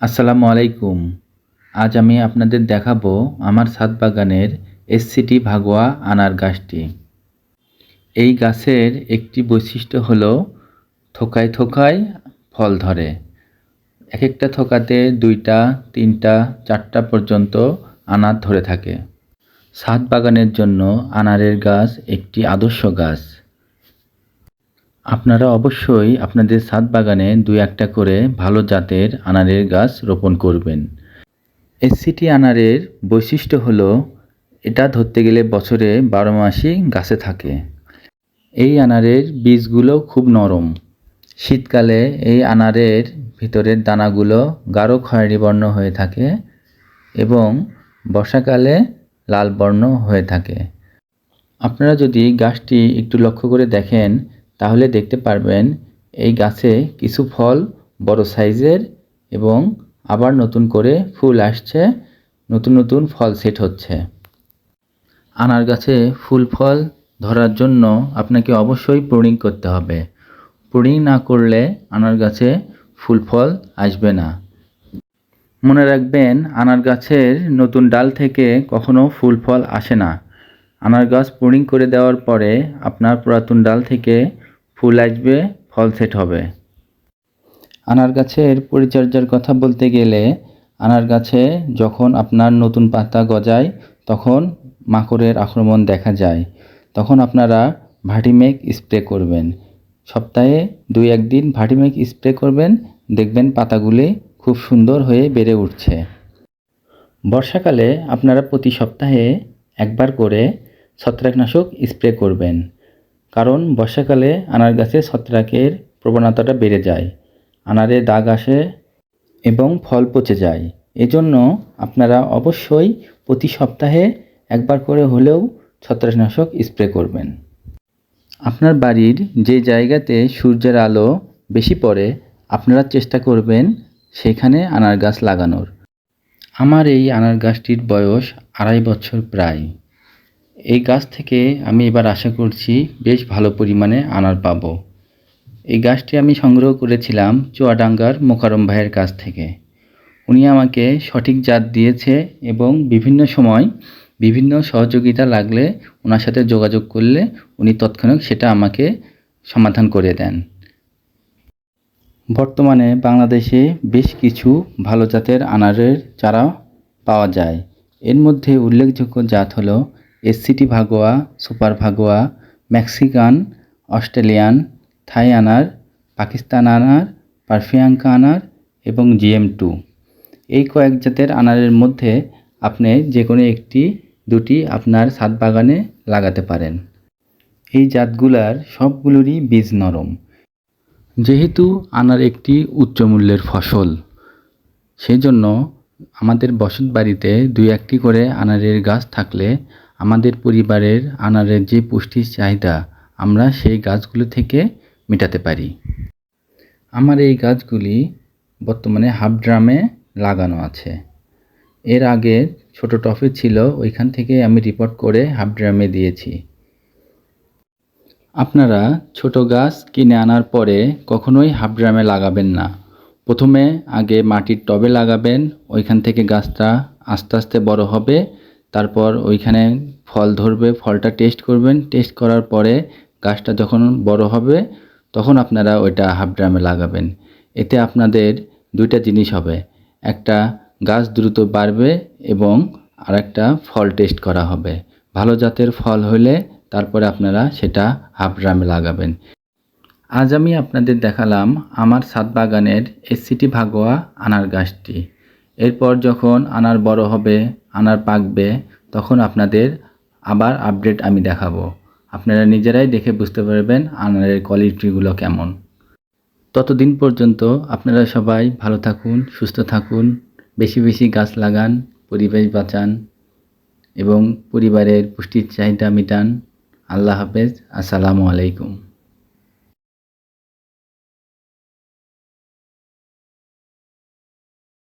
আসসালামু আলাইকুম। আজ আমি আপনাদের দেখাবো আমার ছাদ বাগানের এসসিটি ভাগোয়া আনার গাছটি। এই গাছের একটি বৈশিষ্ট্য হলো থোকায় থোকায় ফল ধরে। এক একটা থোকাতে ২টা, ৩টা, ৪টা পর্যন্ত আনার ধরে থাকে। ছাদ বাগানের জন্য আনারের গাছ একটি আদর্শ গাছ। আপনারা অবশ্যই আপনাদের ছাদ বাগানে ২-১টা করে ভালো জাতের আনারের গাছ রোপণ করবেন। এসসিটি আনারের বৈশিষ্ট্য হলো এটা ধরতে গেলে বছরে ১২ মাসই গাছে থাকে। এই আনারের বীজগুলো খুব নরম। শীতকালে এই আনারের ভিতরের দানাগুলো গাঢ় খয়েরি বর্ণ হয়ে থাকে এবং বর্ষাকালে লাল বর্ণ হয়ে থাকে। আপনারা যদি গাছটি একটু লক্ষ্য করে দেখেন তাহলে দেখতে পারবেন এই গাছে কিছু ফল বড় সাইজের এবং আবার নতুন করে ফুল আসছে, নতুন নতুন ফল সেট হচ্ছে। আনার গাছে ফুল ফল ধরার জন্য আপনাকে অবশ্যই প্রুনিং করতে হবে। প্রুনিং না করলে আনার গাছে ফুল ফল আসবে না। মনে রাখবেন আনার গাছের নতুন ডাল থেকে কখনো ফুল ফল আসে না। আনার গাছ প্রুনিং করে দেওয়ার পরে আপনার পুরাতন ডাল থেকে ফুল আসবে, ফল সেট হবে। আনার গাছের পরিচর্যার কথা বলতে গেলে আনার গাছে যখন আপনার নতুন পাতা গজায় তখন মাকড়ের আক্রমণ দেখা যায়। তখন আপনারা ভার্টিমেক স্প্রে করবেন। সপ্তাহে ২-১ দিন ভার্টিমেক স্প্রে করবেন, দেখবেন পাতাগুলি খুব সুন্দর হয়ে বেড়ে উঠছে। বর্ষাকালে আপনারা প্রতি সপ্তাহে একবার করে ছত্রাকনাশক স্প্রে করবেন, কারণ বর্ষাকালে আনার গাছে ছত্রাকের প্রবণতাটা বেড়ে যায়, আনারে দাগ আসে এবং ফল পচে যায়। এজন্য আপনারা অবশ্যই প্রতি সপ্তাহে একবার করে হলেও ছত্রাকনাশক স্প্রে করবেন। আপনার বাড়ির যে জায়গাতে সূর্যের আলো বেশি পড়ে আপনারা চেষ্টা করবেন সেখানে আনার গাছ লাগানোর। আমার এই আনার গাছটির বয়স ২.৫ বছর প্রায়। এই গাছ থেকে আমি এবার আশা করছি বেশ ভালো পরিমাণে আনার পাবো। এই গাছটি আমি সংগ্রহ করেছিলাম চুয়াডাঙ্গার মোকারম ভাইয়ের কাছ থেকে। উনি আমাকে সঠিক জাত দিয়েছে এবং বিভিন্ন সময় বিভিন্ন সহযোগিতা লাগলে ওনার সাথে যোগাযোগ করলে উনি তৎক্ষণাৎ সেটা আমাকে সমাধান করে দেন। বর্তমানে বাংলাদেশে বেশ কিছু ভালো জাতের আনারের চারা পাওয়া যায়। এর মধ্যে উল্লেখযোগ্য জাত হলো এসসিটি Bhagwa, super Bhagwa, Mexican, Australian, থাই আনার, পাকিস্তান আনার, পারফিয়াঙ্কা আনার এবং GM2। এই কয়েক জাতের আনারের মধ্যে আপনি যে কোনো একটি দুটি আপনার ছাদ বাগানে লাগাতে পারেন। এই জাতগুলার সবগুলোরই বীজ নরম। যেহেতু আনার একটি উচ্চমূল্যের ফসল, সেজন্য আমাদের বসত বাড়িতে ২-১টি করে আনারের গাছ থাকলে আমাদের পরিবারের আনারের যে পুষ্টির চাহিদা আমরা সেই গাছগুলো থেকে মেটাতে পারি। আমার এই গাছগুলি বর্তমানে হাফ ড্রামে লাগানো আছে। এর আগে ছোট টবে ছিল, ওইখান থেকে আমি রিপোর্ট করে হাফ ড্রামে দিয়েছি। আপনারা ছোট গাছ কিনে আনার পরে কখনোই হাফ ড্রামে লাগাবেন না। প্রথমে আগে মাটির টবে লাগাবেন, ওইখান থেকে গাছটা আস্তে আস্তে বড় হবে, তারপর ওইখানে ফল ধরবে, ফলটা টেস্ট করবেন, টেস্ট করার পরে গাছটা যখন বড় হবে তখন আপনারা ওইটা হাফ ড্রামে লাগাবেন। এতে আপনাদের দুইটা জিনিস হবে, একটা গাছ দ্রুত বাড়বে এবং আরেকটা ফল টেস্ট করা হবে। ভালো জাতের ফল হলে তারপরে আপনারা সেটা হাফ ড্রামে লাগাবেন। আজ আমি আপনাদের দেখালাম আমার ছাদ বাগানের এসসিটি ভাগোয়া আনার গাছটি। এরপর যখন আনার বড় হবে, আনার পাকবে, তখন আপনাদের আবার আপডেট আমি দেখাবো। আপনারা নিজেরাই দেখে বুঝতে পারবেন আনারের কোয়ালিটিগুলো কেমন। ততদিন পর্যন্ত আপনারা সবাই ভালো থাকুন, সুস্থ থাকুন, বেশি বেশি গাছ লাগান, পরিবেশ বাঁচান এবং পরিবারের পুষ্টির চাহিদা মেটান। আল্লাহ হাফেজ। আসসালামু আলাইকুম।